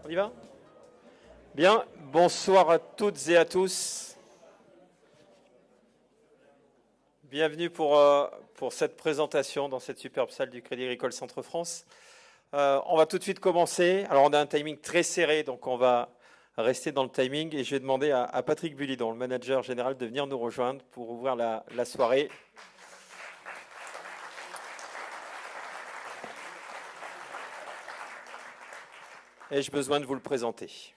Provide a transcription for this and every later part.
On y va? Bien, bonsoir à toutes et à tous. Bienvenue pour cette présentation dans cette superbe salle du Crédit Agricole Centre-France. On va tout de suite commencer. Alors, on a un timing très serré, donc on va rester dans le timing. Et je vais demander à Patrick Bullidon, le manager général, de venir nous rejoindre pour ouvrir la soirée. Ai-je besoin de vous le présenter?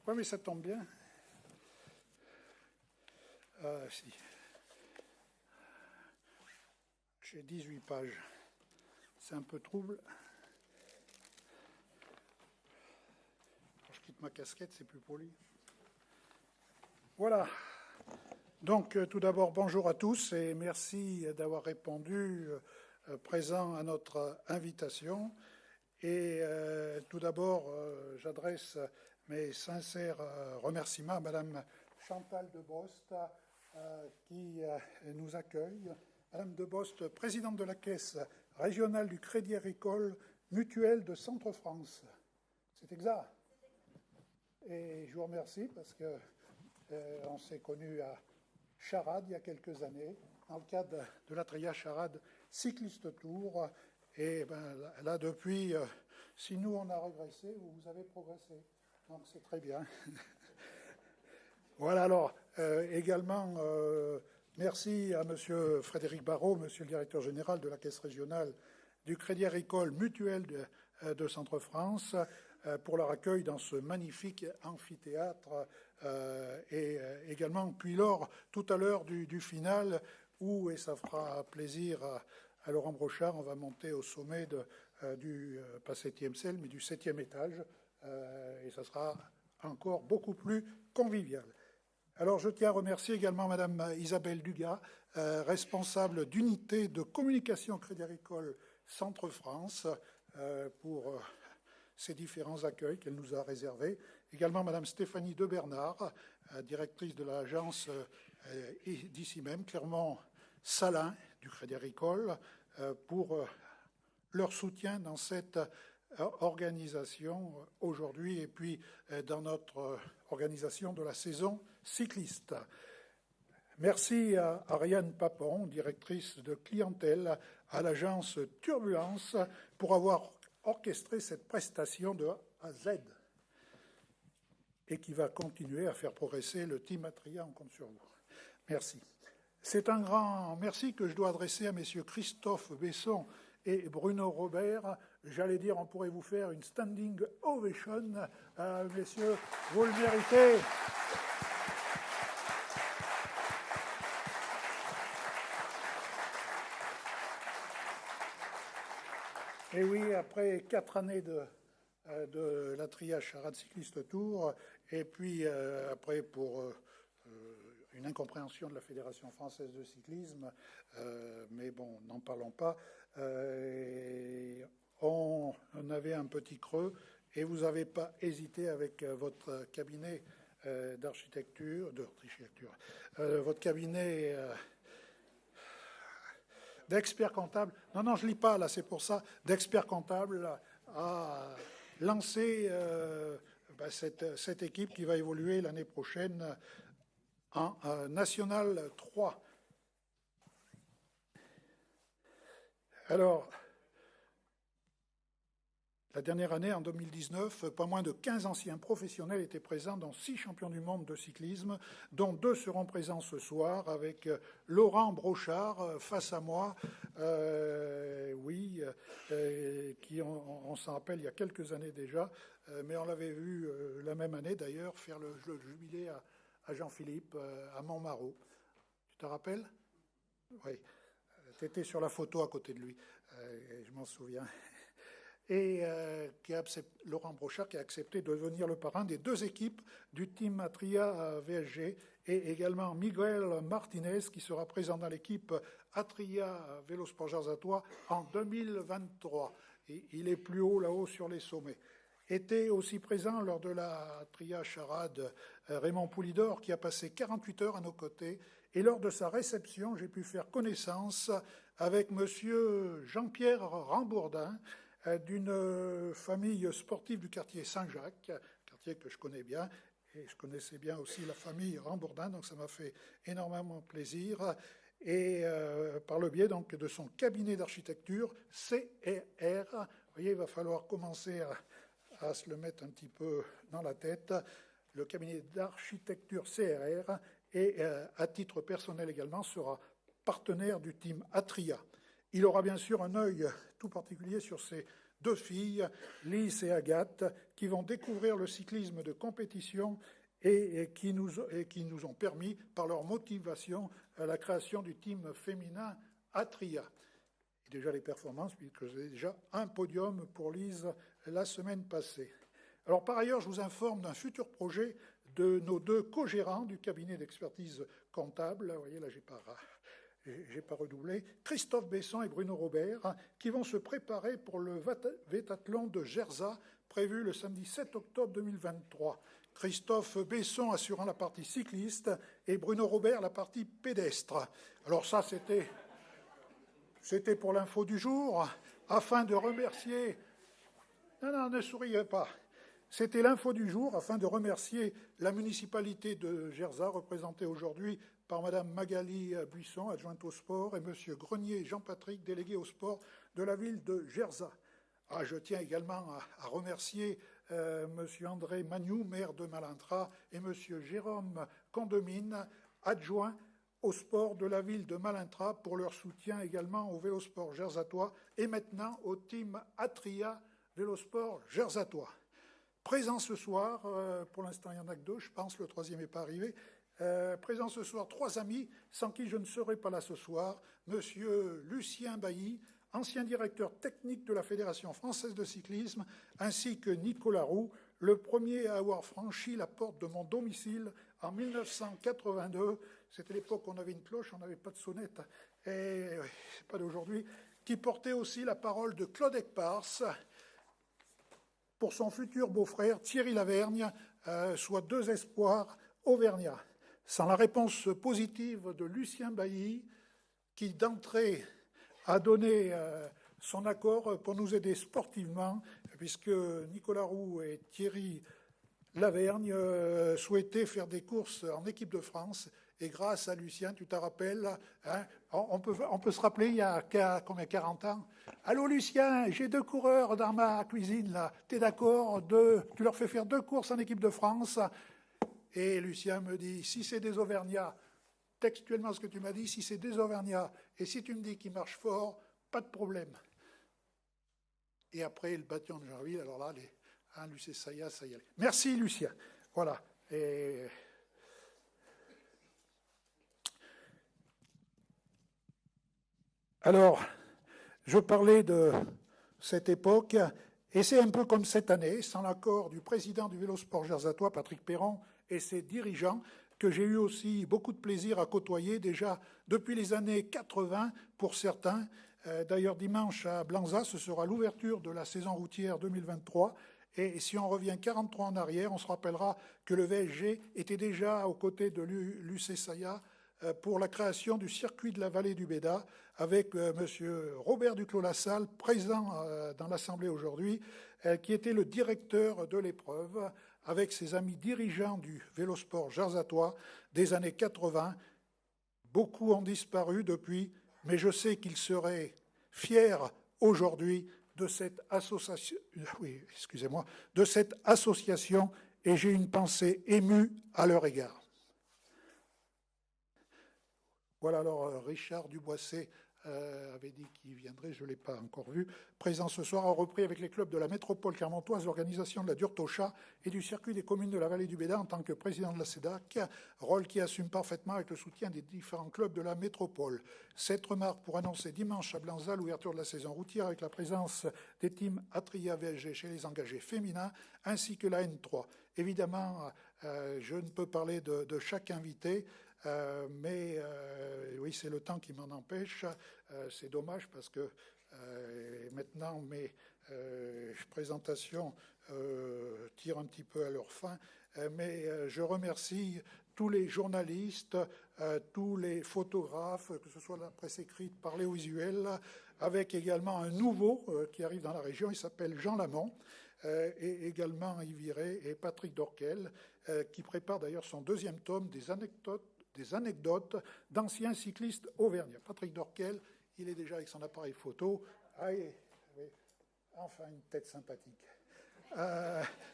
Oui, mais ça tombe bien. Si. J'ai 18 pages. C'est un peu trouble. Quand je quitte ma casquette, c'est plus poli. Voilà. Donc, tout d'abord, bonjour à tous et merci d'avoir répondu présent à notre invitation. Et tout d'abord, j'adresse mes sincères remerciements à Madame Chantal Debost qui nous accueille. Madame Debost, présidente de la Caisse régionale du Crédit Agricole Mutuel de Centre-France. C'est exact. Et je vous remercie parce que on s'est connus à Charade il y a quelques années dans le cadre de la Tria Charade Cycliste Tour. Et là, depuis, si nous on a régressé, vous avez progressé. Donc c'est très bien. Voilà, alors, également, merci à Monsieur Frédéric Barrault, Monsieur le directeur général de la Caisse régionale du Crédit Agricole Mutuel de Centre-France, pour leur accueil dans ce magnifique amphithéâtre. Et également, puis lors, tout à l'heure du final, où, et ça fera plaisir à Laurent Brochard, on va monter au sommet du, pas 7e ciel, mais du 7e étage, et ça sera encore beaucoup plus convivial. Alors, je tiens à remercier également Madame Isabelle Dugas, responsable d'unité de communication Crédit Agricole Centre-France, pour ces différents accueils qu'elle nous a réservés. Également Madame Stéphanie de Bernard, directrice de l'agence d'ici même, Clermont-Salins, du Crédit Agricole, pour leur soutien dans cette organisation aujourd'hui et puis dans notre organisation de la saison cycliste. Merci à Ariane Papon, directrice de clientèle à l'agence Turbulence, pour avoir orchestré cette prestation de A à Z et qui va continuer à faire progresser le team Atria. On compte sur vous. Merci. C'est un grand merci que je dois adresser à messieurs Christophe Besson et Bruno Robert. J'allais dire, on pourrait vous faire une standing ovation. Messieurs, vous le méritez. Et oui, après 4 années de la Tria Charade Cycliste Tour, et puis après pour une incompréhension de la Fédération française de cyclisme, mais bon, n'en parlons pas, on avait un petit creux, et vous n'avez pas hésité avec votre cabinet votre cabinet d'experts comptables, non, je ne lis pas là, c'est pour ça, d'experts comptables à lancer cette équipe qui va évoluer l'année prochaine en National 3. Alors, la dernière année, en 2019, pas moins de 15 anciens professionnels étaient présents dans 6 champions du monde de cyclisme, dont 2 seront présents ce soir, avec Laurent Brochard face à moi, qui, on s'en rappelle, il y a quelques années déjà, mais on l'avait vu la même année d'ailleurs faire le jubilé à Jean-Philippe, à Montmarault. Tu te rappelles? Oui, tu étais sur la photo à côté de lui, je m'en souviens. Et Laurent Brochard qui a accepté de devenir le parrain des 2 équipes du team Atria VSG, et également Miguel Martinez qui sera présent dans l'équipe Atria Vélosport Jarzatois en 2023. Et il est plus haut là-haut sur les sommets. Était aussi présent lors de la Tria Charade Raymond Poulidor, qui a passé 48 heures à nos côtés. Et lors de sa réception, j'ai pu faire connaissance avec monsieur Jean-Pierre Rambourdin, d'une famille sportive du quartier Saint-Jacques, quartier que je connais bien, et je connaissais bien aussi la famille Rambourdin, donc ça m'a fait énormément plaisir. Et par le biais donc de son cabinet d'architecture, CRR, vous voyez, il va falloir commencer à se le mettre un petit peu dans la tête, le cabinet d'architecture CRR, et à titre personnel également sera partenaire du team Atria. Il aura bien sûr un œil tout particulier sur ses deux filles, Lys et Agathe, qui vont découvrir le cyclisme de compétition et qui nous ont permis, par leur motivation, la création du team féminin Atria. Et déjà les performances, puisque j'ai déjà un podium pour Lys la semaine passée. Alors par ailleurs, je vous informe d'un futur projet de nos deux co-gérants du cabinet d'expertise comptable. Vous voyez, là, j'ai pas redoublé. Christophe Besson et Bruno Robert, qui vont se préparer pour le Vétathlon de Gerza, prévu le samedi 7 octobre 2023. Christophe Besson assurant la partie cycliste et Bruno Robert la partie pédestre. Alors ça, c'était pour l'info du jour, afin de remercier... Non, ne souriez pas. C'était l'info du jour, afin de remercier la municipalité de Gerza, représentée aujourd'hui par Madame Magali Buisson, adjointe au sport, et Monsieur Grenier Jean-Patrick, délégué au sport de la ville de Gerza. Je tiens également à remercier Monsieur André Magnou, maire de Malintra, et Monsieur Jérôme Condomine, adjoint au sport de la ville de Malintra, pour leur soutien également au vélosport gerzatois et maintenant au team Atria Vélosport gerzatois. Présent ce soir, pour l'instant il y en a que deux, je pense, le troisième n'est pas arrivé. Présent ce soir, trois amis sans qui je ne serai pas là ce soir. Monsieur Lucien Bailly, ancien directeur technique de la Fédération française de cyclisme, ainsi que Nicolas Roux, le premier à avoir franchi la porte de mon domicile en 1982. C'était l'époque où on avait une cloche, on n'avait pas de sonnette, et c'est pas d'aujourd'hui, qui portait aussi la parole de Claude Ekpars pour son futur beau-frère Thierry Lavergne, soit deux espoirs auvergnats. Sans la réponse positive de Lucien Bailly, qui d'entrée a donné son accord pour nous aider sportivement, puisque Nicolas Roux et Thierry Lavergne souhaitaient faire des courses en équipe de France. Et grâce à Lucien, tu te rappelles, hein, on peut se rappeler il y a combien, 40 ans. Allô Lucien, j'ai deux coureurs dans ma cuisine là. T'es d'accord? Tu leur fais faire 2 courses en équipe de France. Et Lucien me dit, si c'est des Auvergnats, textuellement ce que tu m'as dit, si c'est des Auvergnats, et si tu me dis qu'ils marchent fort, pas de problème. Et après, le bataillon de Genreville, alors là, Lucien Saya, ça y est. Merci Lucien. Voilà. Et... Alors, je parlais de cette époque, et c'est un peu comme cette année, sans l'accord du président du Vélosport gerzatois, Patrick Perron, et ses dirigeants, que j'ai eu aussi beaucoup de plaisir à côtoyer déjà depuis les années 80 pour certains. D'ailleurs, dimanche à Blanza, ce sera l'ouverture de la saison routière 2023. Et si on revient 43 en arrière, on se rappellera que le VSG était déjà aux côtés de l'UCSAIA pour la création du circuit de la vallée du Béda, avec M. Robert Duclos-Lassalle, présent dans l'Assemblée aujourd'hui, qui était le directeur de l'épreuve, avec ses amis dirigeants du vélosport gerzatois des années 80. Beaucoup ont disparu depuis, mais je sais qu'ils seraient fiers aujourd'hui de cette association, et j'ai une pensée émue à leur égard. Voilà, alors Richard Duboisset avait dit qu'il viendrait, je ne l'ai pas encore vu. Présent ce soir, a repris avec les clubs de la métropole clermontoise l'organisation de la Durtocha et du circuit des communes de la vallée du Béda en tant que président de la CEDAC, rôle qui assume parfaitement avec le soutien des différents clubs de la métropole. Cette remarque pour annoncer dimanche à Blanza l'ouverture de la saison routière avec la présence des teams Atria VSG chez les engagés féminins ainsi que la N3. Évidemment, je ne peux parler de chaque invité, mais oui, c'est le temps qui m'en empêche. C'est dommage parce que maintenant mes présentations tirent un petit peu à leur fin. Mais je remercie tous les journalistes, tous les photographes, que ce soit la presse écrite, parlée ou visuelle, avec également un nouveau qui arrive dans la région, il s'appelle Jean Lamont, et également Yves Viré et Patrick Dorquel, qui prépare d'ailleurs son deuxième tome des anecdotes d'anciens cyclistes auvergnats. Patrick Dorquel, il est déjà avec son appareil photo. Ah, oui, enfin une tête sympathique.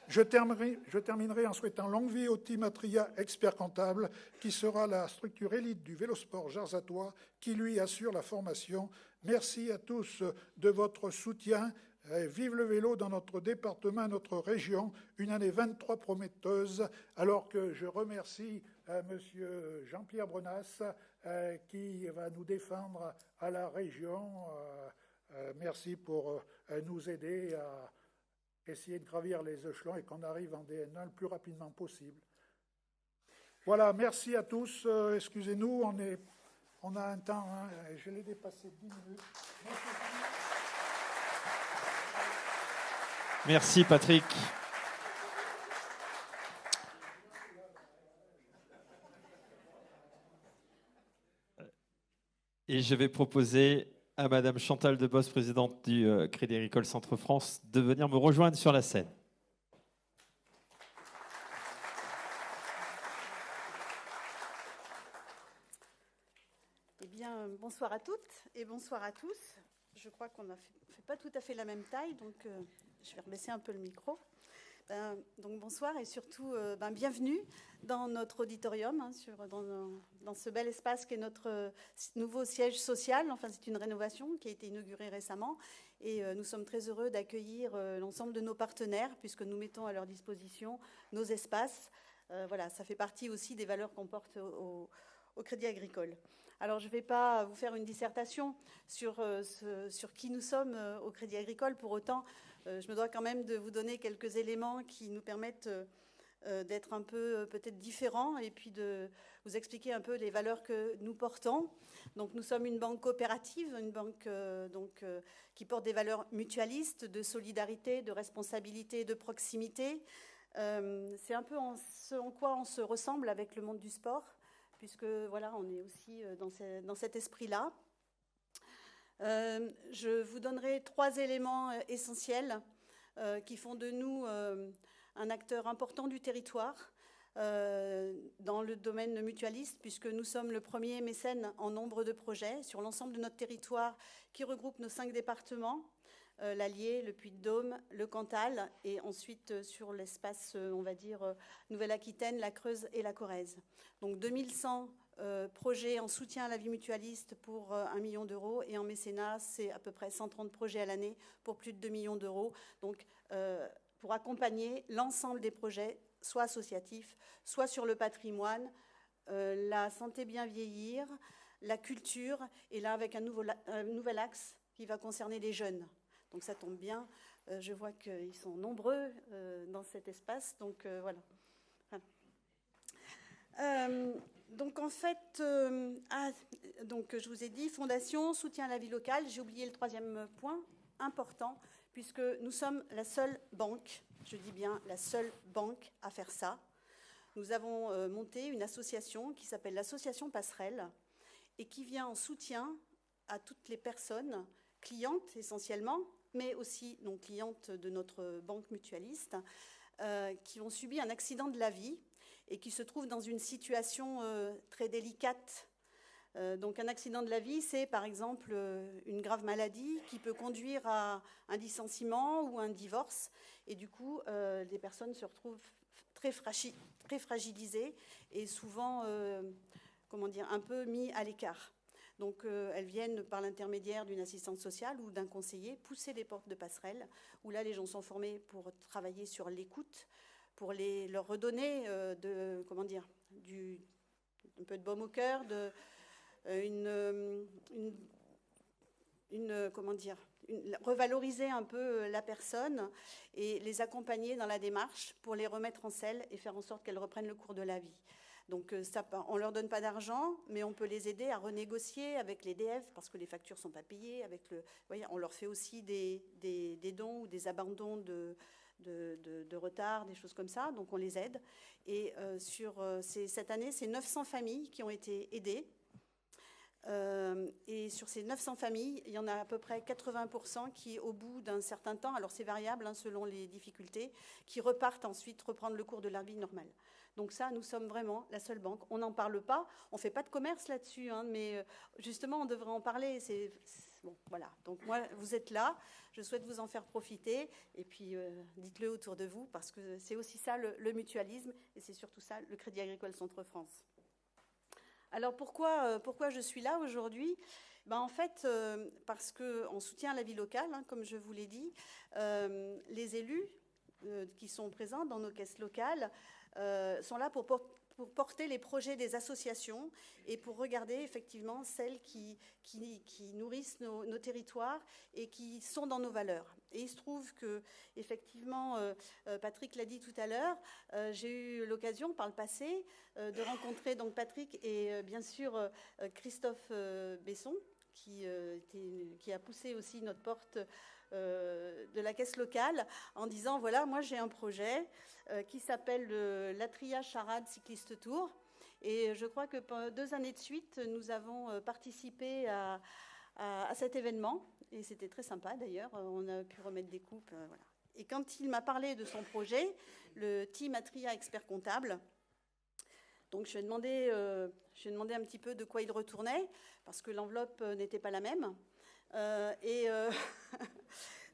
Je terminerai en souhaitant longue vie au team Atria expert comptable, qui sera la structure élite du vélosport jarzatois, qui lui assure la formation. Merci à tous de votre soutien. Vive le vélo dans notre département, notre région, une année 23 prometteuse, alors que je remercie Monsieur Jean-Pierre Brenas qui va nous défendre à la région. Merci pour nous aider à essayer de gravir les échelons et qu'on arrive en DN1 le plus rapidement possible. Voilà, merci à tous. Excusez-nous, on a un temps, hein, je l'ai dépassé de 10 minutes. Merci Patrick. Et je vais proposer à Madame Chantal Debos, présidente du Crédit Agricole Centre-France, de venir me rejoindre sur la scène. Eh bien, bonsoir à toutes et bonsoir à tous. Je crois qu'on ne fait pas tout à fait la même taille, donc je vais rebaisser un peu le micro. Donc bonsoir et surtout bienvenue dans notre auditorium, hein, dans ce bel espace qui est notre nouveau siège social. Enfin, c'est une rénovation qui a été inaugurée récemment et nous sommes très heureux d'accueillir l'ensemble de nos partenaires puisque nous mettons à leur disposition nos espaces. Voilà, ça fait partie aussi des valeurs qu'on porte au Crédit Agricole. Alors, je ne vais pas vous faire une dissertation sur qui nous sommes au Crédit Agricole. Pour autant, je me dois quand même de vous donner quelques éléments qui nous permettent d'être un peu peut-être différents et puis de vous expliquer un peu les valeurs que nous portons. Donc, nous sommes une banque coopérative, une banque qui porte des valeurs mutualistes, de solidarité, de responsabilité, de proximité. C'est un peu ce en quoi on se ressemble avec le monde du sport, puisque voilà, on est aussi dans cet esprit-là. Je vous donnerai 3 éléments essentiels qui font de nous un acteur important du territoire dans le domaine mutualiste, puisque nous sommes le premier mécène en nombre de projets sur l'ensemble de notre territoire qui regroupe nos 5 départements, l'Allier, le Puy-de-Dôme, le Cantal, et ensuite sur l'espace, on va dire, Nouvelle-Aquitaine, la Creuse et la Corrèze. Donc 2100 projets en soutien à la vie mutualiste pour 1 million d'euros, et en mécénat, c'est à peu près 130 projets à l'année pour plus de 2 millions d'euros. Donc pour accompagner l'ensemble des projets, soit associatifs, soit sur le patrimoine, la santé bien vieillir, la culture, et là avec un nouvel axe qui va concerner les jeunes. Donc ça tombe bien, je vois qu'ils sont nombreux dans cet espace, donc voilà. Donc en fait, donc je vous ai dit, fondation, soutien à la vie locale, j'ai oublié le 3e point important, puisque nous sommes la seule banque, je dis bien la seule banque à faire ça. Nous avons monté une association qui s'appelle l'association Passerelle et qui vient en soutien à toutes les personnes, clientes essentiellement, mais aussi non clientes de notre banque mutualiste, qui ont subi un accident de la vie et qui se trouvent dans une situation très délicate. Donc un accident de la vie, c'est par exemple une grave maladie qui peut conduire à un licenciement ou un divorce. Et du coup, les personnes se retrouvent très fragilisées et souvent un peu mis à l'écart. Donc elles viennent par l'intermédiaire d'une assistante sociale ou d'un conseiller pousser les portes de Passerelle, où là les gens sont formés pour travailler sur l'écoute, pour leur redonner un peu de baume au cœur, revaloriser un peu la personne et les accompagner dans la démarche pour les remettre en selle et faire en sorte qu'elles reprennent le cours de la vie. Donc on ne leur donne pas d'argent, mais on peut les aider à renégocier avec les DF parce que les factures ne sont pas payées. Vous voyez, on leur fait aussi des dons ou des abandons de retard, des choses comme ça, donc on les aide. Et cette année, c'est 900 familles qui ont été aidées. Et sur ces 900 familles, il y en a à peu près 80% qui, au bout d'un certain temps, alors c'est variable selon les difficultés, qui repartent ensuite reprendre le cours de leur vie normale. Donc ça, nous sommes vraiment la seule banque. On n'en parle pas, on ne fait pas de commerce là-dessus, mais justement, on devrait en parler. Bon, voilà. Donc moi, vous êtes là, je souhaite vous en faire profiter, et puis dites-le autour de vous, parce que c'est aussi ça le mutualisme, et c'est surtout ça le Crédit Agricole Centre-France. Alors pourquoi je suis là aujourd'hui ? En fait, parce qu'on soutient la vie locale, comme je vous l'ai dit. Les élus qui sont présents dans nos caisses locales sont là pour porter les projets des associations et pour regarder effectivement celles qui nourrissent nos territoires et qui sont dans nos valeurs. Et il se trouve que, effectivement, Patrick l'a dit tout à l'heure, j'ai eu l'occasion par le passé de rencontrer donc Patrick et bien sûr Christophe Besson, qui a poussé aussi notre porte de la caisse locale en disant voilà, moi j'ai un projet qui s'appelle l'Atria Charade Cycliste Tour, et je crois que 2 années de suite nous avons participé à cet événement, et c'était très sympa d'ailleurs, on a pu remettre des coupes, voilà. Et quand il m'a parlé de son projet, le team Atria Expert Comptable, donc je lui ai demandé un petit peu de quoi il retournait, parce que l'enveloppe n'était pas la même.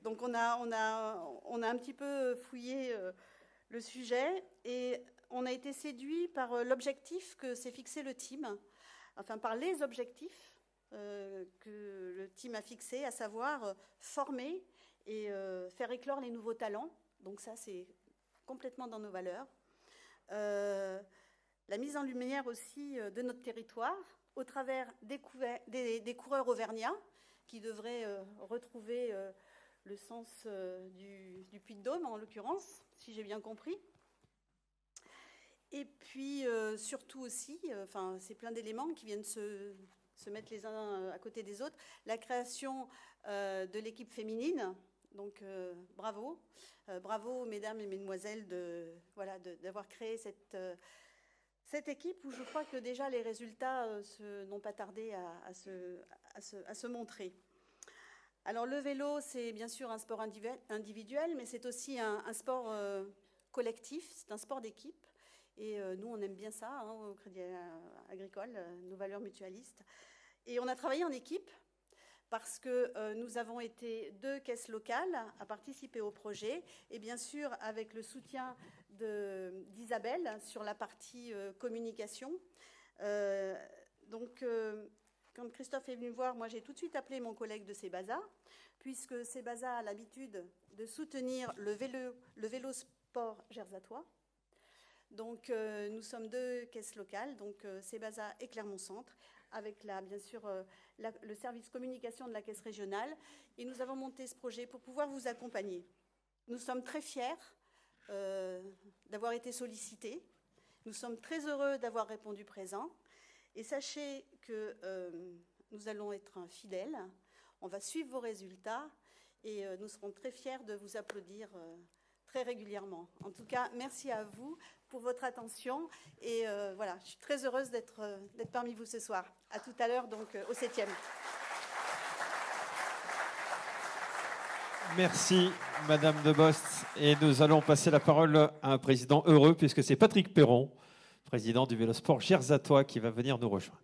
Donc on a un petit peu fouillé le sujet, et on a été séduit par l'objectif que s'est fixé le team, enfin par les objectifs que le team a fixés, à savoir former et faire éclore les nouveaux talents. Donc ça, c'est complètement dans nos valeurs. La mise en lumière aussi de notre territoire au travers des coureurs auvergnats qui devraient retrouver le sens du Puy-de-Dôme, en l'occurrence, si j'ai bien compris. Et puis, surtout aussi, c'est plein d'éléments qui viennent se mettre les uns à côté des autres. La création de l'équipe féminine, donc bravo. Bravo, mesdames et mesdemoiselles, d'avoir créé cette équipe où je crois que déjà les résultats n'ont pas tardé à se montrer. Alors le vélo, c'est bien sûr un sport individuel, mais c'est aussi un sport collectif, c'est un sport d'équipe. Et nous, on aime bien ça au Crédit Agricole, nos valeurs mutualistes. Et on a travaillé en équipe parce que nous avons été 2 caisses locales à participer au projet, et bien sûr avec le soutien d'Isabelle sur la partie communication. Donc, quand Christophe est venu voir, moi j'ai tout de suite appelé mon collègue de Sebasa, puisque Sebasa a l'habitude de soutenir le vélo sport gersatois. Donc nous sommes 2 caisses locales, donc Sebasa et Clermont-Centre, avec bien sûr le service communication de la caisse régionale, et nous avons monté ce projet pour pouvoir vous accompagner. Nous sommes très fiers d'avoir été sollicités, nous sommes très heureux d'avoir répondu présent, et sachez que nous allons être fidèles, on va suivre vos résultats, et nous serons très fiers de vous applaudir très régulièrement. En tout cas, merci à vous pour votre attention, et voilà, je suis très heureuse d'être parmi vous ce soir. À tout à l'heure, donc au 7e. Merci, Madame de Bost. Et nous allons passer la parole à un président heureux, puisque c'est Patrick Perron, président du Vélosport gersatois, qui va venir nous rejoindre.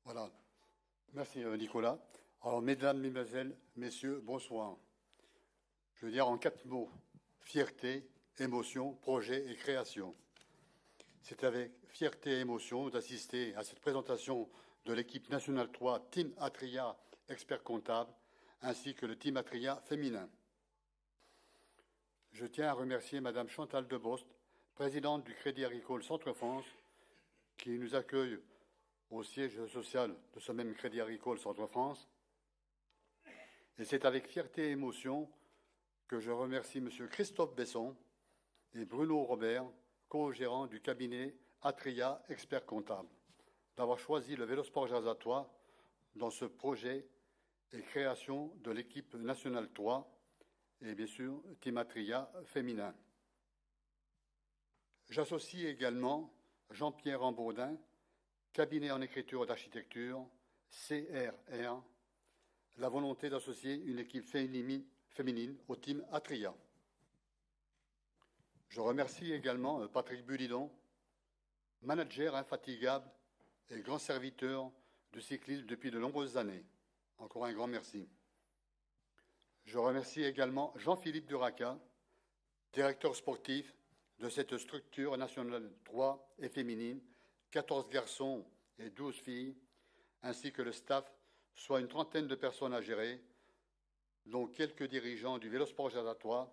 Voilà. Merci Nicolas. Alors, mesdames, mesdemoiselles, messieurs, bonsoir. Je veux dire en 4 mots: fierté, émotion, projet et création. C'est avec fierté et émotion d'assister à cette présentation de l'équipe nationale 3 Team Atria Expert Comptable, ainsi que le Team Atria féminin. Je tiens à remercier Madame Chantal de Bost, présidente du Crédit Agricole Centre-France, qui nous accueille au siège social de ce même Crédit Agricole Centre-France. Et c'est avec fierté et émotion que je remercie M. Christophe Besson et Bruno Robert co-gérant du cabinet Atria Expert Comptable, d'avoir choisi le Vélosport Jarzatois dans ce projet et création de l'équipe nationale 3 et bien sûr Team Atria féminin. J'associe également Jean-Pierre Rambaudin, cabinet en écriture d'architecture, CRR, la volonté d'associer une équipe féminine au Team Atria. Je remercie également Patrick Bulidon, manager infatigable et grand serviteur du cyclisme depuis de nombreuses années. Encore un grand merci. Je remercie également Jean-Philippe Duraca, directeur sportif de cette structure nationale 3 et féminine, 14 garçons et 12 filles, ainsi que le staff, soit une trentaine de personnes à gérer, dont quelques dirigeants du Vélosport Jarzatois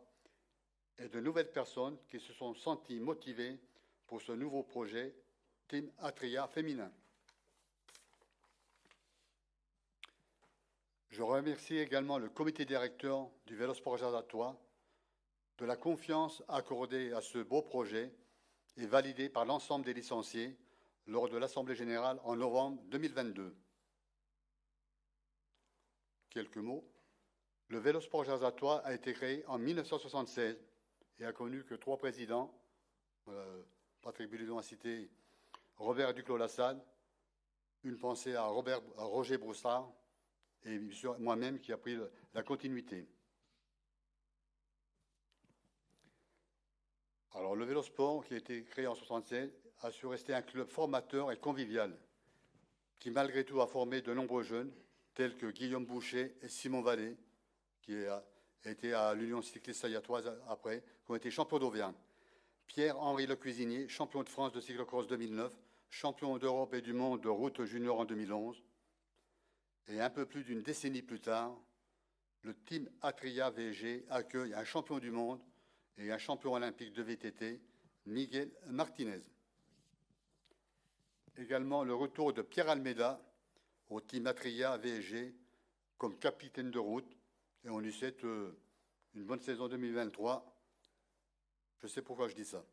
et de nouvelles personnes qui se sont senties motivées pour ce nouveau projet Team Atria féminin. Je remercie également le comité directeur du Vélosport Jarzatois de la confiance accordée à ce beau projet et validé par l'ensemble des licenciés lors de l'Assemblée générale en novembre 2022. Quelques mots. Le Vélosport Jarzatois a été créé en 1976 et a connu que 3 présidents. Patrick Bulidon a cité Robert Duclos-Lassade, une pensée à Roger Broussard et bien sûr moi-même qui a pris la continuité. Alors le Vélosport, qui a été créé en 1976, a su rester un club formateur et convivial, qui malgré tout a formé de nombreux jeunes, tels que Guillaume Boucher et Simon Vallée, qui a été à l'Union cycliste sayatoise après, qui ont été champions d'Auvergne. Pierre-Henri Le Cuisinier, champion de France de cyclocross 2009, champion d'Europe et du monde de route junior en 2011. Et un peu plus d'une décennie plus tard, le Team Atria VG accueille un champion du monde et un champion olympique de VTT, Miguel Martinez. Également le retour de Pierre Almeida au Team Atria VG comme capitaine de route. Et on lui souhaite une bonne saison 2023. Je sais pourquoi je dis ça.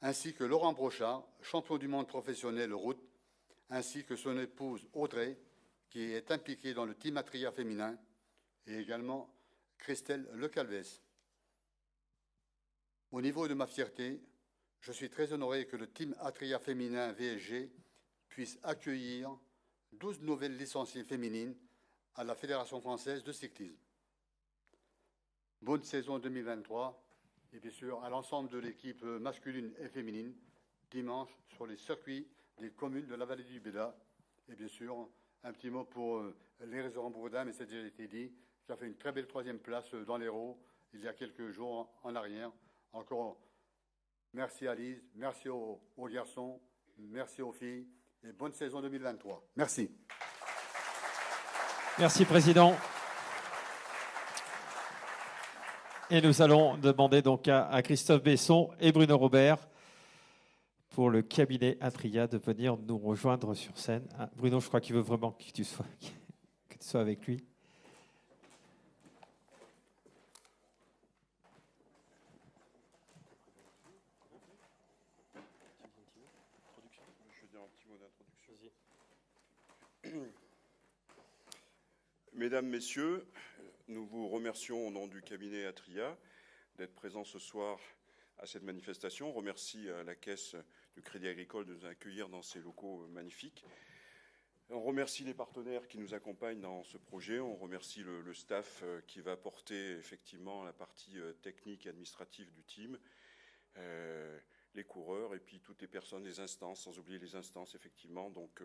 Ainsi que Laurent Brochard, champion du monde professionnel route, ainsi que son épouse Audrey, qui est impliquée dans le Team Atria féminin, et également Christelle Lecalves. Au niveau de ma fierté, je suis très honoré que le Team Atria féminin VSG puisse accueillir 12 nouvelles licenciées féminines à la Fédération française de cyclisme. Bonne saison 2023 et bien sûr à l'ensemble de l'équipe masculine et féminine dimanche sur les circuits des communes de la vallée du Béda. Et bien sûr, un petit mot pour l'Hérésie Rambaudin, mais ça a déjà été dit, qui a fait une très belle 3e place dans l'Hérault il y a quelques jours en arrière. Encore merci à Lise, merci aux garçons, merci aux filles et bonne saison 2023. Merci. Merci, Président. Et nous allons demander donc à Christophe Besson et Bruno Robert pour le cabinet Atria de venir nous rejoindre sur scène. Ah, Bruno, je crois qu'il veut vraiment que tu sois avec lui. Mesdames, Messieurs, nous vous remercions au nom du cabinet Atria d'être présents ce soir à cette manifestation. On remercie la Caisse du Crédit Agricole de nous accueillir dans ces locaux magnifiques. On remercie les partenaires qui nous accompagnent dans ce projet. On remercie le staff qui va porter effectivement la partie technique et administrative du team, les coureurs et puis toutes les personnes, les instances, sans oublier les instances effectivement. Donc,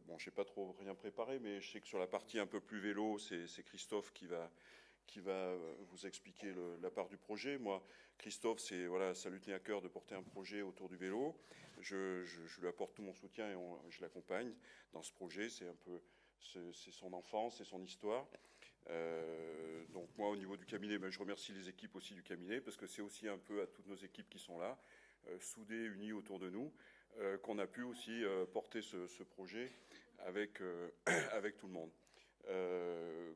bon, je n'ai pas trop rien préparé, mais je sais que sur la partie un peu plus vélo, c'est Christophe qui va vous expliquer la part du projet. Moi, Christophe, ça lui tenait à cœur de porter un projet autour du vélo. Je lui apporte tout mon soutien et je l'accompagne dans ce projet. C'est son enfance, c'est son histoire. Donc moi, au niveau du cabinet, je remercie les équipes aussi du cabinet parce que c'est aussi un peu à toutes nos équipes qui sont là, soudées, unies autour de nous, qu'on a pu aussi porter ce projet avec tout le monde.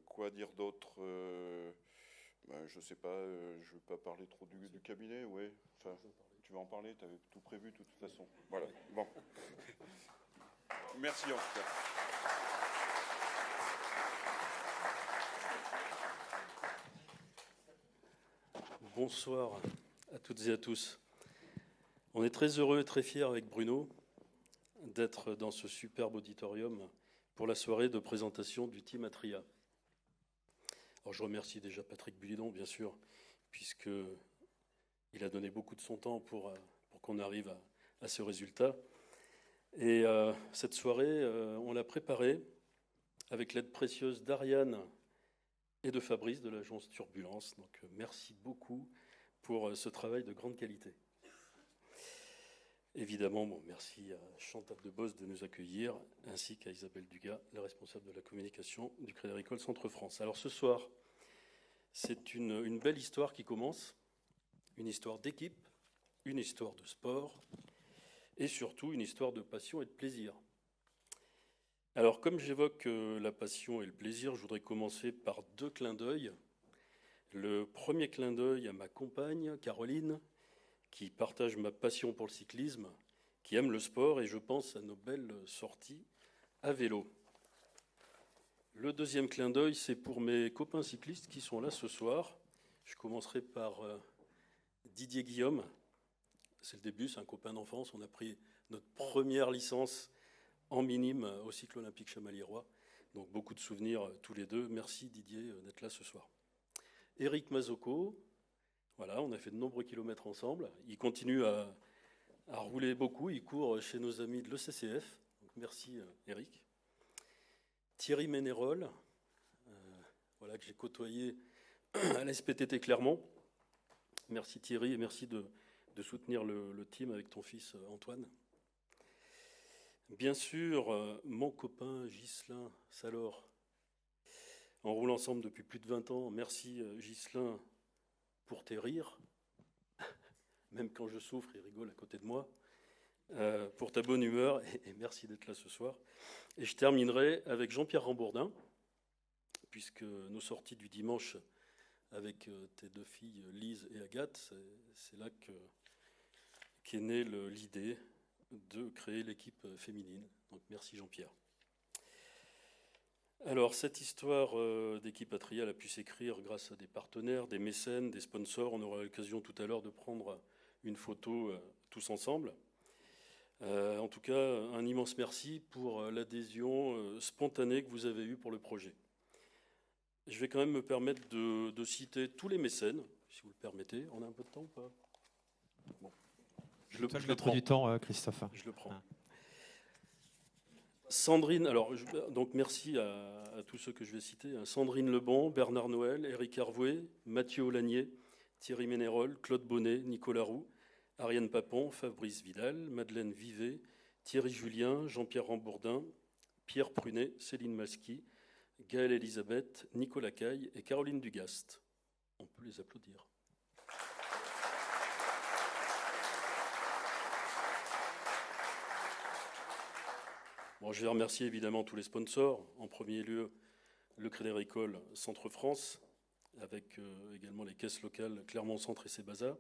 Quoi dire d'autre? Je ne sais pas, je ne veux pas parler trop du cabinet, ouais. Enfin, tu vas en parler, tu avais tout prévu de toute façon. Voilà, bon. Merci en tout cas. Bonsoir à toutes et à tous. On est très heureux et très fiers avec Bruno d'être dans ce superbe auditorium pour la soirée de présentation du team Atria. Alors je remercie déjà Patrick Buidon, bien sûr, puisqu'il a donné beaucoup de son temps pour qu'on arrive à ce résultat. Et cette soirée, on l'a préparée avec l'aide précieuse d'Ariane et de Fabrice de l'agence Turbulence. Donc merci beaucoup pour ce travail de grande qualité. Évidemment, merci à Chantal Debos de nous accueillir, ainsi qu'à Isabelle Dugas, la responsable de la communication du Crédit Agricole Centre-France. Alors ce soir, c'est une belle histoire qui commence, une histoire d'équipe, une histoire de sport, et surtout une histoire de passion et de plaisir. Alors comme j'évoque la passion et le plaisir, je voudrais commencer par 2 clins d'œil. Le premier clin d'œil à ma compagne, Caroline, qui partage ma passion pour le cyclisme, qui aime le sport, et je pense à nos belles sorties à vélo. Le deuxième clin d'œil, c'est pour mes copains cyclistes qui sont là ce soir. Je commencerai par Didier Guillaume. C'est le début, c'est un copain d'enfance. On a pris notre première licence en minime au cycle olympique Chamalières-Roy. Donc beaucoup de souvenirs tous les deux. Merci Didier d'être là ce soir. Éric Mazocco, voilà, on a fait de nombreux kilomètres ensemble. Il continue à rouler beaucoup. Il court chez nos amis de l'ECCF. Donc merci Éric. Thierry Ménérol, voilà, que j'ai côtoyé à la SPTT Clermont. Merci Thierry et merci de soutenir le team avec ton fils Antoine. Bien sûr, mon copain Ghislain Salor. On roule ensemble depuis plus de 20 ans. Merci Ghislain pour tes rires. Même quand je souffre, il rigole à côté de moi. Pour ta bonne humeur et merci d'être là ce soir. Et je terminerai avec Jean-Pierre Rambourdin, puisque nos sorties du dimanche avec tes 2 filles, Lise et Agathe, c'est là qu'est née l'idée de créer l'équipe féminine. Donc merci Jean-Pierre. Alors cette histoire d'équipe Atria elle a pu s'écrire grâce à des partenaires, des mécènes, des sponsors. On aura l'occasion tout à l'heure de prendre une photo tous ensemble. En tout cas, un immense merci pour l'adhésion spontanée que vous avez eue pour le projet. Je vais quand même me permettre de citer tous les mécènes, si vous le permettez. On a un peu de temps ou pas? Bon. Je le prends du temps, Christophe. Je le prends. Sandrine, alors donc merci à tous ceux que je vais citer. Sandrine Lebon, Bernard Noël, Éric Hervoué, Mathieu Aulagnier, Thierry Ménérol, Claude Bonnet, Nicolas Roux, Ariane Papon, Fabrice Vidal, Madeleine Vivet, Thierry Julien, Jean-Pierre Rambourdin, Pierre Prunet, Céline Masqui, Gaëlle Elisabeth, Nicolas Caille et Caroline Dugast. On peut les applaudir. Bon, je vais remercier évidemment tous les sponsors. En premier lieu, le Crédit Agricole Centre-France, avec également les caisses locales Clermont Centre et Sébaza.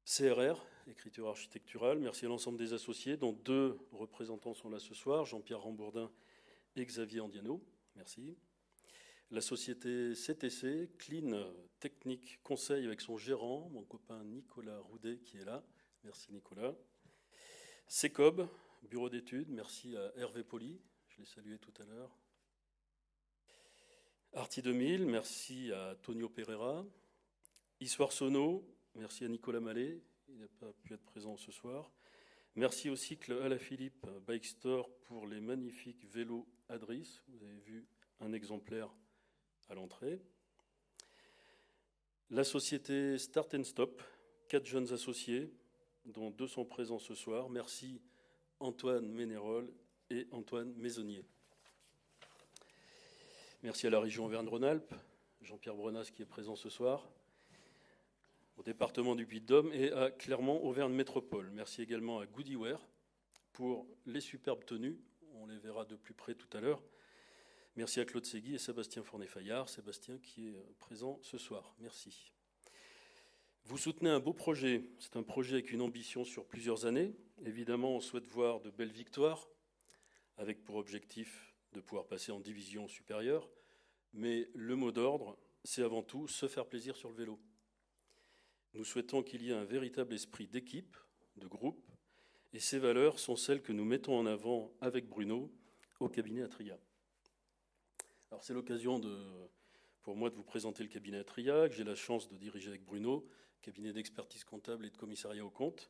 CRR, écriture architecturale, merci à l'ensemble des associés, dont 2 représentants sont là ce soir, Jean-Pierre Rambourdin et Xavier Andiano, merci. La société CTC, Clean Technique Conseil avec son gérant, mon copain Nicolas Roudet qui est là, merci Nicolas. CECOB, bureau d'études, merci à Hervé Poli, je l'ai salué tout à l'heure. Arti 2000, merci à Tonio Pereira. Histoire Sono, merci à Nicolas Mallet, il n'a pas pu être présent ce soir. Merci au cycle Alaphilippe Bike Store pour les magnifiques vélos Adris. Vous avez vu un exemplaire à l'entrée. La société Start and Stop, 4 jeunes associés, dont 2 sont présents ce soir. Merci Antoine Ménérol et Antoine Maisonnier. Merci à la région Auvergne-Rhône-Alpes, Jean-Pierre Brenas qui est présent ce soir, au département du Puy-de-Dôme et à Clermont-Auvergne Métropole. Merci également à Goodyear pour les superbes tenues. On les verra de plus près tout à l'heure. Merci à Claude Segui et Sébastien Fournet-Fayard. Sébastien qui est présent ce soir. Merci. Vous soutenez un beau projet. C'est un projet avec une ambition sur plusieurs années. Évidemment, on souhaite voir de belles victoires, avec pour objectif de pouvoir passer en division supérieure. Mais le mot d'ordre, c'est avant tout se faire plaisir sur le vélo. Nous souhaitons qu'il y ait un véritable esprit d'équipe, de groupe, et ces valeurs sont celles que nous mettons en avant avec Bruno au cabinet Atria. Alors c'est l'occasion pour moi de vous présenter le cabinet Atria, que j'ai la chance de diriger avec Bruno, cabinet d'expertise comptable et de commissariat aux comptes.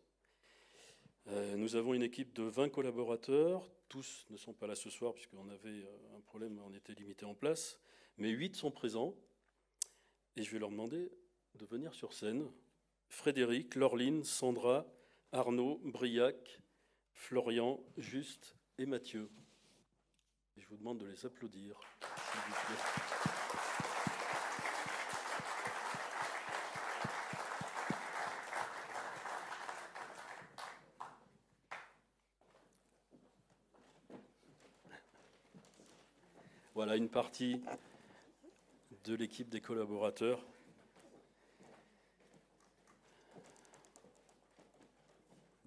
Nous avons une équipe de 20 collaborateurs, tous ne sont pas là ce soir puisqu'on avait un problème, on était limité en place, mais 8 sont présents et je vais leur demander de venir sur scène. Frédéric, Laureline, Sandra, Arnaud, Briac, Florian, Juste et Mathieu. Et je vous demande de les applaudir, s'il vous plaît. Voilà une partie de l'équipe des collaborateurs.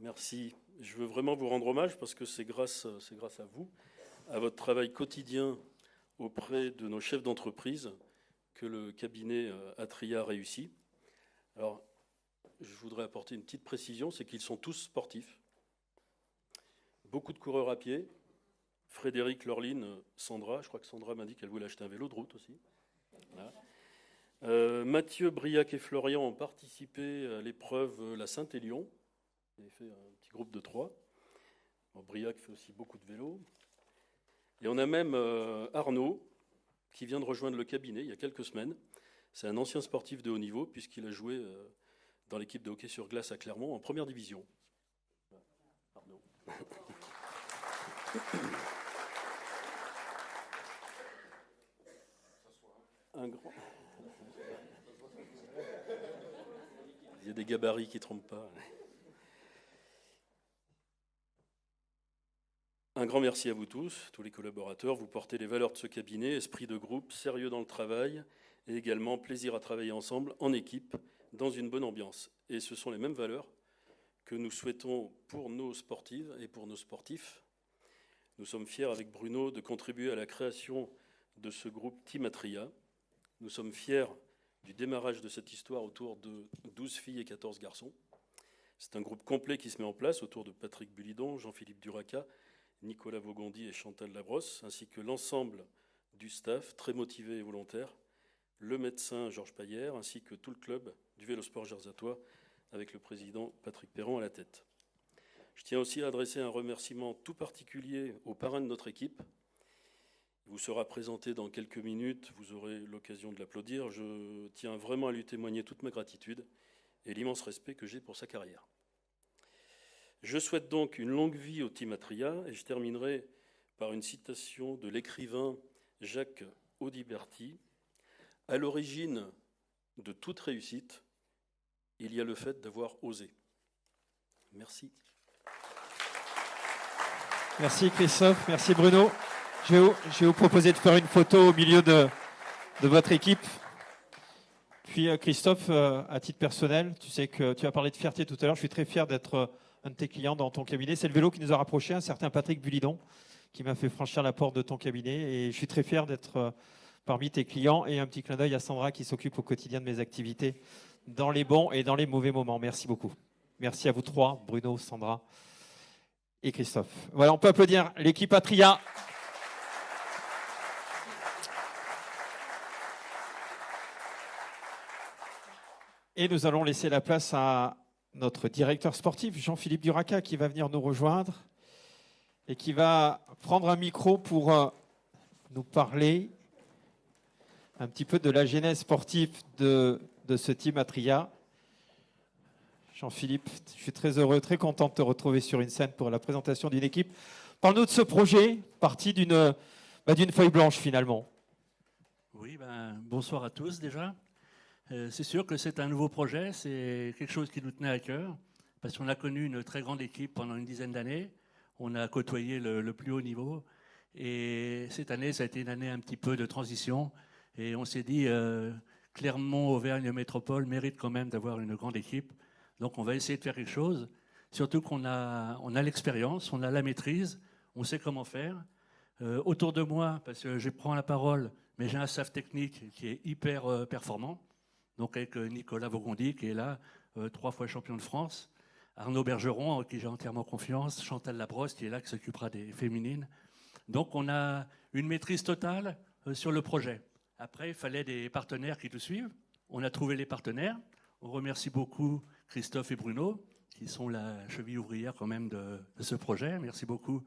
Merci. Je veux vraiment vous rendre hommage parce que c'est grâce à vous, à votre travail quotidien auprès de nos chefs d'entreprise que le cabinet Atria réussit. Alors, je voudrais apporter une petite précision, c'est qu'ils sont tous sportifs. Beaucoup de coureurs à pied. Frédéric, Laureline, Sandra. Je crois que Sandra m'a dit qu'elle voulait acheter un vélo de route aussi. Voilà. Mathieu, Briac et Florian ont participé à l'épreuve La Saint-Élion. Ils ont fait un petit groupe de 3. Bon, Briac fait aussi beaucoup de vélo. Et on a même Arnaud, qui vient de rejoindre le cabinet il y a quelques semaines. C'est un ancien sportif de haut niveau, puisqu'il a joué dans l'équipe de hockey sur glace à Clermont en première division. Arnaud. Un grand. Il y a des gabarits qui ne trompent pas. Un grand merci à vous tous les collaborateurs. Vous portez les valeurs de ce cabinet, esprit de groupe, sérieux dans le travail et également plaisir à travailler ensemble, en équipe, dans une bonne ambiance. Et ce sont les mêmes valeurs que nous souhaitons pour nos sportives et pour nos sportifs. Nous sommes fiers avec Bruno de contribuer à la création de ce groupe Team Atria. Nous sommes fiers du démarrage de cette histoire autour de 12 filles et 14 garçons. C'est un groupe complet qui se met en place autour de Patrick Bulidon, Jean-Philippe Duraca, Nicolas Vaugondi et Chantal Labrosse, ainsi que l'ensemble du staff, très motivé et volontaire, le médecin Georges Paillère, ainsi que tout le club du Vélosport Jersatois, avec le président Patrick Perron à la tête. Je tiens aussi à adresser un remerciement tout particulier aux parrains de notre équipe. Il vous sera présenté dans quelques minutes, vous aurez l'occasion de l'applaudir. Je tiens vraiment à lui témoigner toute ma gratitude et l'immense respect que j'ai pour sa carrière. Je souhaite donc une longue vie au Team Atria et je terminerai par une citation de l'écrivain Jacques Audiberti. À l'origine de toute réussite, il y a le fait d'avoir osé. Merci. Merci Christophe, merci Bruno. Je vais vous proposer de faire une photo au milieu de votre équipe. Puis Christophe, à titre personnel, tu sais que tu as parlé de fierté tout à l'heure. Je suis très fier d'être un de tes clients dans ton cabinet. C'est le vélo qui nous a rapprochés, un certain Patrick Bulidon, qui m'a fait franchir la porte de ton cabinet. Et je suis très fier d'être parmi tes clients. Et un petit clin d'œil à Sandra qui s'occupe au quotidien de mes activités dans les bons et dans les mauvais moments. Merci beaucoup. Merci à vous trois, Bruno, Sandra et Christophe. Voilà, on peut applaudir l'équipe Atria. Et nous allons laisser la place à notre directeur sportif, Jean-Philippe Duraca, qui va venir nous rejoindre et qui va prendre un micro pour nous parler un petit peu de la genèse sportive de ce Team Atria. Jean-Philippe, je suis très heureux, très content de te retrouver sur une scène pour la présentation d'une équipe. Parle-nous de ce projet, parti d'une feuille blanche finalement. Oui, bonsoir à tous déjà. C'est sûr que c'est un nouveau projet, c'est quelque chose qui nous tenait à cœur, parce qu'on a connu une très grande équipe pendant une dizaine d'années. On a côtoyé le plus haut niveau. Et cette année, ça a été une année un petit peu de transition. Et on s'est dit Clermont, Auvergne Métropole mérite quand même d'avoir une grande équipe. Donc on va essayer de faire quelque chose. Surtout qu'on a l'expérience, on a la maîtrise, on sait comment faire. Autour de moi, parce que je prends la parole, mais j'ai un staff technique qui est hyper performant. Donc avec Nicolas Vaugondy qui est là, 3 fois champion de France. Arnaud Bergeron, en qui j'ai entièrement confiance. Chantal Labrosse qui est là, qui s'occupera des féminines. Donc on a une maîtrise totale sur le projet. Après, il fallait des partenaires qui nous suivent. On a trouvé les partenaires. On remercie beaucoup Christophe et Bruno, qui sont la cheville ouvrière quand même de ce projet. Merci beaucoup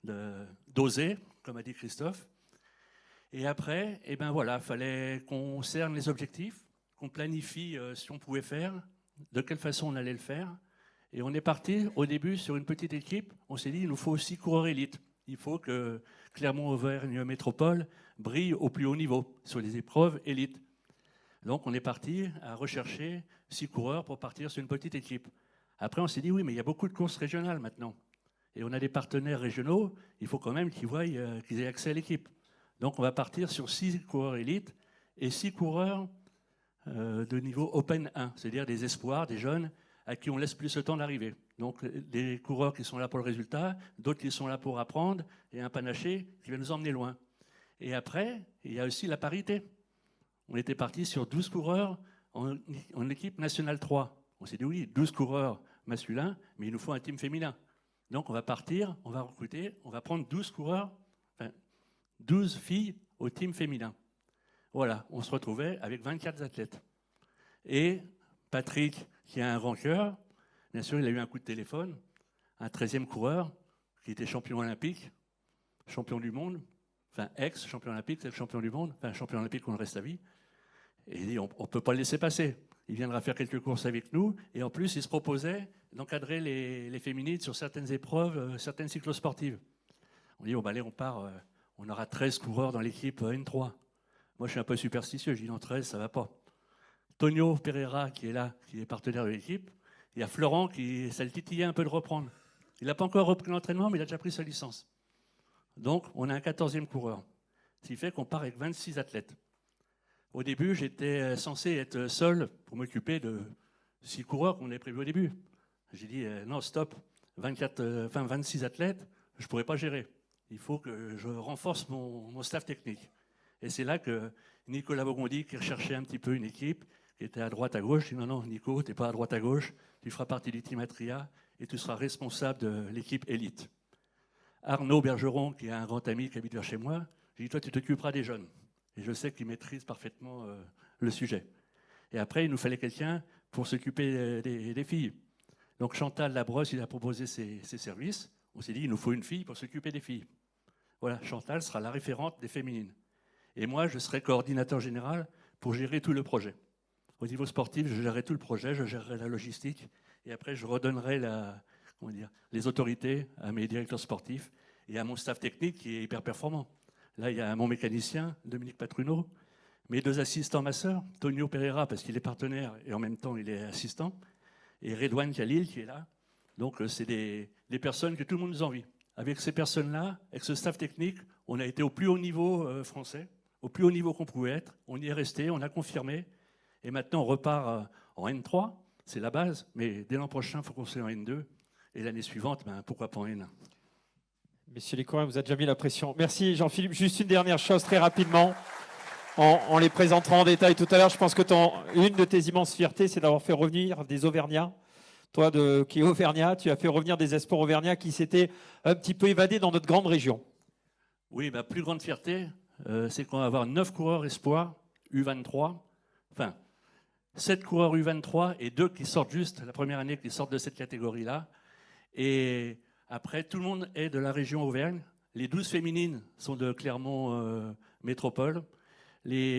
d'oser, comme a dit Christophe. Et après, eh ben voilà, il fallait qu'on cerne les objectifs, qu'on planifie si on pouvait faire, de quelle façon on allait le faire. Et on est parti au début sur une petite équipe. On s'est dit, il nous faut 6 coureurs élites. Il faut que Clermont-Auvergne Métropole brille au plus haut niveau sur les épreuves élites. Donc on est parti à rechercher 6 coureurs pour partir sur une petite équipe. Après on s'est dit, oui, mais il y a beaucoup de courses régionales maintenant. Et on a des partenaires régionaux, il faut quand même qu'ils voient qu'ils aient accès à l'équipe. Donc on va partir sur 6 coureurs élites et 6 coureurs de niveau Open 1, c'est-à-dire des espoirs, des jeunes, à qui on laisse plus le temps d'arriver. Donc des coureurs qui sont là pour le résultat, d'autres qui sont là pour apprendre, et un panaché qui va nous emmener loin. Et après, il y a aussi la parité. On était parti sur 12 coureurs en équipe nationale 3. On s'est dit oui, 12 coureurs masculins, mais il nous faut un team féminin. Donc on va partir, on va recruter, on va prendre 12 coureurs, enfin 12 filles au team féminin. Voilà, on se retrouvait avec 24 athlètes. Et Patrick, qui a un grand cœur, bien sûr, il a eu un coup de téléphone, un 13e coureur qui était champion olympique, champion du monde, enfin ex-champion olympique, c'est le champion du monde, enfin champion olympique, on le reste à vie. Et il dit, on ne peut pas le laisser passer. Il viendra faire quelques courses avec nous. Et en plus, il se proposait d'encadrer les féminines sur certaines épreuves, certaines cyclosportives. On dit, oh, bah, allez, on part, on aura 13 coureurs dans l'équipe N3. Moi, je suis un peu superstitieux, je dis, non, 13, ça ne va pas. Tonio Pereira, qui est là, qui est partenaire de l'équipe. Il y a Florent, ça le titillait un peu de reprendre. Il n'a pas encore repris l'entraînement, mais il a déjà pris sa licence. Donc, on a un 14e coureur. Ce qui fait qu'on part avec 26 athlètes. Au début, j'étais censé être seul pour m'occuper de 6 coureurs qu'on avait prévus au début. J'ai dit, non, stop, 26 athlètes, je ne pourrais pas gérer. Il faut que je renforce mon staff technique. Et c'est là que Nicolas Vaugondy, qui recherchait un petit peu une équipe, qui était à droite, à gauche, dit, non, Nico, tu n'es pas à droite, à gauche, tu feras partie du team Atria et tu seras responsable de l'équipe élite. Arnaud Bergeron, qui est un grand ami qui habite vers chez moi, j'ai dit, toi, tu t'occuperas des jeunes. Et je sais qu'il maîtrise parfaitement le sujet. Et après, il nous fallait quelqu'un pour s'occuper des filles. Donc Chantal Labrosse, il a proposé ses services. On s'est dit, il nous faut une fille pour s'occuper des filles. Voilà, Chantal sera la référente des féminines. Et moi, je serai coordinateur général pour gérer tout le projet. Au niveau sportif, je gérerai tout le projet, je gérerai la logistique. Et après, je redonnerai les autorités à mes directeurs sportifs et à mon staff technique qui est hyper performant. Là, il y a mon mécanicien, Dominique Patruno, mes 2 assistants masseurs, Tonio Pereira, parce qu'il est partenaire et en même temps, il est assistant, et Redouane Khalil, qui est là. Donc, c'est des personnes que tout le monde nous envie. Avec ces personnes-là, avec ce staff technique, on a été au plus haut niveau français, au plus haut niveau qu'on pouvait être. On y est resté, on a confirmé. Et maintenant, on repart en N3, c'est la base, mais dès l'an prochain, il faut qu'on soit en N2. Et l'année suivante, pourquoi pas en N1 ? Messieurs les coureurs, vous avez déjà mis la pression. Merci Jean-Philippe. Juste une dernière chose très rapidement. On les présentera en détail tout à l'heure. Je pense que une de tes immenses fiertés, c'est d'avoir fait revenir des Auvergnats. Toi, qui es Auvergnat, tu as fait revenir des espoirs Auvergnats qui s'étaient un petit peu évadés dans notre grande région. Oui, ma plus grande fierté, c'est qu'on va avoir 9 coureurs espoirs, U23. Enfin, 7 coureurs U23 et 2 qui sortent juste, la première année, qui sortent de cette catégorie-là. Et après, tout le monde est de la région Auvergne. Les 12 féminines sont de Clermont Métropole.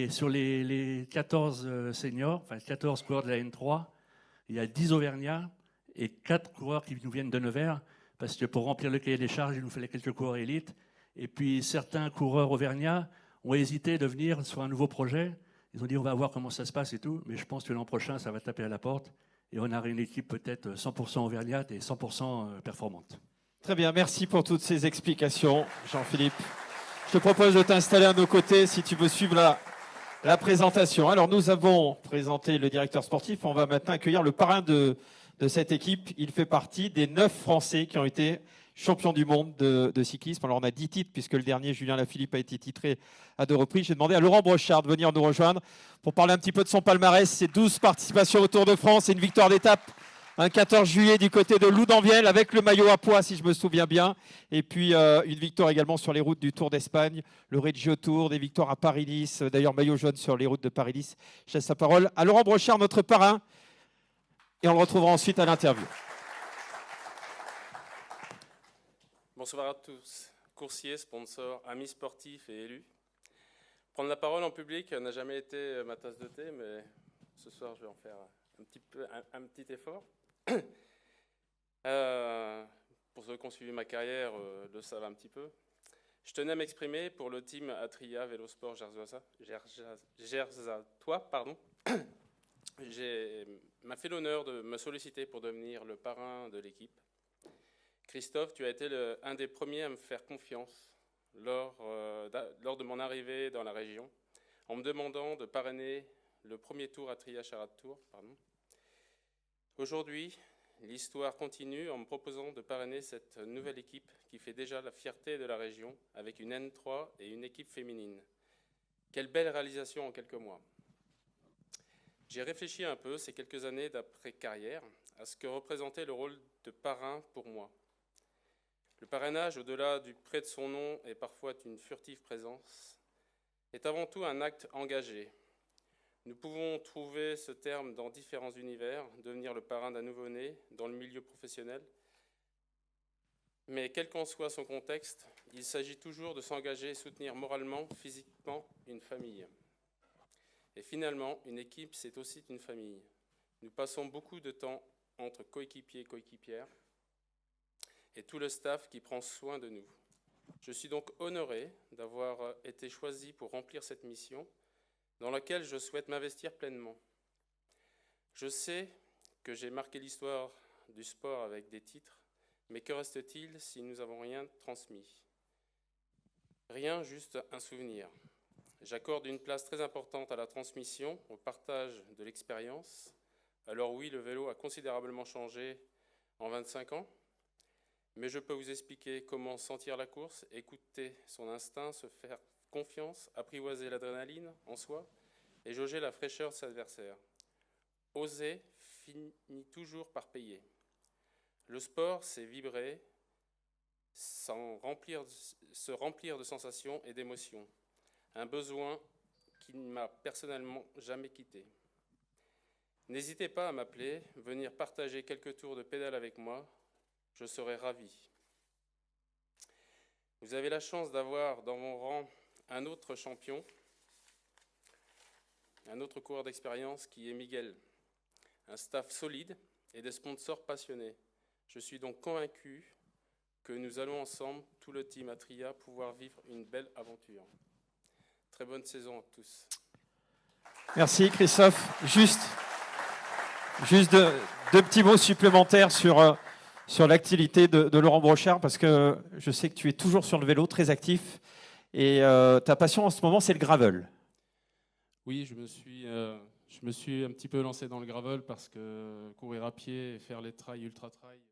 Sur les 14 seniors, enfin 14 coureurs de la N3, il y a 10 Auvergnats et 4 coureurs qui nous viennent de Nevers, parce que pour remplir le cahier des charges, il nous fallait quelques coureurs élites. Et puis certains coureurs auvergnats ont hésité de venir sur un nouveau projet. Ils ont dit on va voir comment ça se passe et tout, mais je pense que l'an prochain, ça va taper à la porte. Et on aura une équipe peut-être 100% auvergnate et 100% performante. Très bien, merci pour toutes ces explications, Jean-Philippe. Je te propose de t'installer à nos côtés si tu veux suivre la présentation. Alors, nous avons présenté le directeur sportif. On va maintenant accueillir le parrain de cette équipe. Il fait partie des 9 Français qui ont été champions du monde de cyclisme. Alors, on a 10 titres, puisque le dernier, Julien Lafilippe, a été titré à 2 reprises. J'ai demandé à Laurent Brochard de venir nous rejoindre pour parler un petit peu de son palmarès. Ses 12 participations au Tour de France et une victoire d'étape un 14 juillet du côté de Loudanvielle avec le maillot à pois, si je me souviens bien. Et puis une victoire également sur les routes du Tour d'Espagne, le Regio Tour, des victoires à Paris-Nice. D'ailleurs, maillot jaune sur les routes de Paris-Nice. Je laisse la parole à Laurent Brochard, notre parrain. Et on le retrouvera ensuite à l'interview. Bonsoir à tous, coursiers, sponsors, amis sportifs et élus. Prendre la parole en public n'a jamais été ma tasse de thé, mais ce soir je vais en faire un petit effort. Pour ceux qui ont suivi ma carrière, le savent un petit peu. Je tenais à m'exprimer pour le team Atria Vélosport Gerzatois. M'a fait l'honneur de me solliciter pour devenir le parrain de l'équipe. Christophe, tu as été un des premiers à me faire confiance lors de mon arrivée dans la région, en me demandant de parrainer le premier tour Atria Charade Tour. Aujourd'hui, l'histoire continue en me proposant de parrainer cette nouvelle équipe qui fait déjà la fierté de la région avec une N3 et une équipe féminine. Quelle belle réalisation en quelques mois. J'ai réfléchi un peu ces quelques années d'après-carrière à ce que représentait le rôle de parrain pour moi. Le parrainage, au-delà du près de son nom et parfois d'une furtive présence, est avant tout un acte engagé. Nous pouvons trouver ce terme dans différents univers, devenir le parrain d'un nouveau-né dans le milieu professionnel. Mais quel qu'en soit son contexte, il s'agit toujours de s'engager et soutenir moralement, physiquement une famille. Et finalement, une équipe, c'est aussi une famille. Nous passons beaucoup de temps entre coéquipiers et coéquipières et tout le staff qui prend soin de nous. Je suis donc honoré d'avoir été choisi pour remplir cette mission dans laquelle je souhaite m'investir pleinement. Je sais que j'ai marqué l'histoire du sport avec des titres, mais que reste-t-il si nous n'avons rien transmis? Rien, juste un souvenir. J'accorde une place très importante à la transmission, au partage de l'expérience. Alors oui, le vélo a considérablement changé en 25 ans, mais je peux vous expliquer comment sentir la course, écouter son instinct, se faire confiance, apprivoiser l'adrénaline en soi et jauger la fraîcheur de ses adversaires. Oser finit toujours par payer. Le sport, c'est vibrer, se remplir de sensations et d'émotions. Un besoin qui ne m'a personnellement jamais quitté. N'hésitez pas à m'appeler, venir partager quelques tours de pédale avec moi, je serai ravi. Vous avez la chance d'avoir dans mon rang un autre champion, un autre coureur d'expérience qui est Miguel. Un staff solide et des sponsors passionnés. Je suis donc convaincu que nous allons ensemble, tout le team Atria, pouvoir vivre une belle aventure. Très bonne saison à tous. Merci Christophe. Juste deux petits mots supplémentaires sur l'activité de Laurent Brochard, parce que je sais que tu es toujours sur le vélo, très actif. Et ta passion en ce moment, c'est le gravel. Oui, je me suis un petit peu lancé dans le gravel parce que courir à pied et faire les trails, ultra-trails,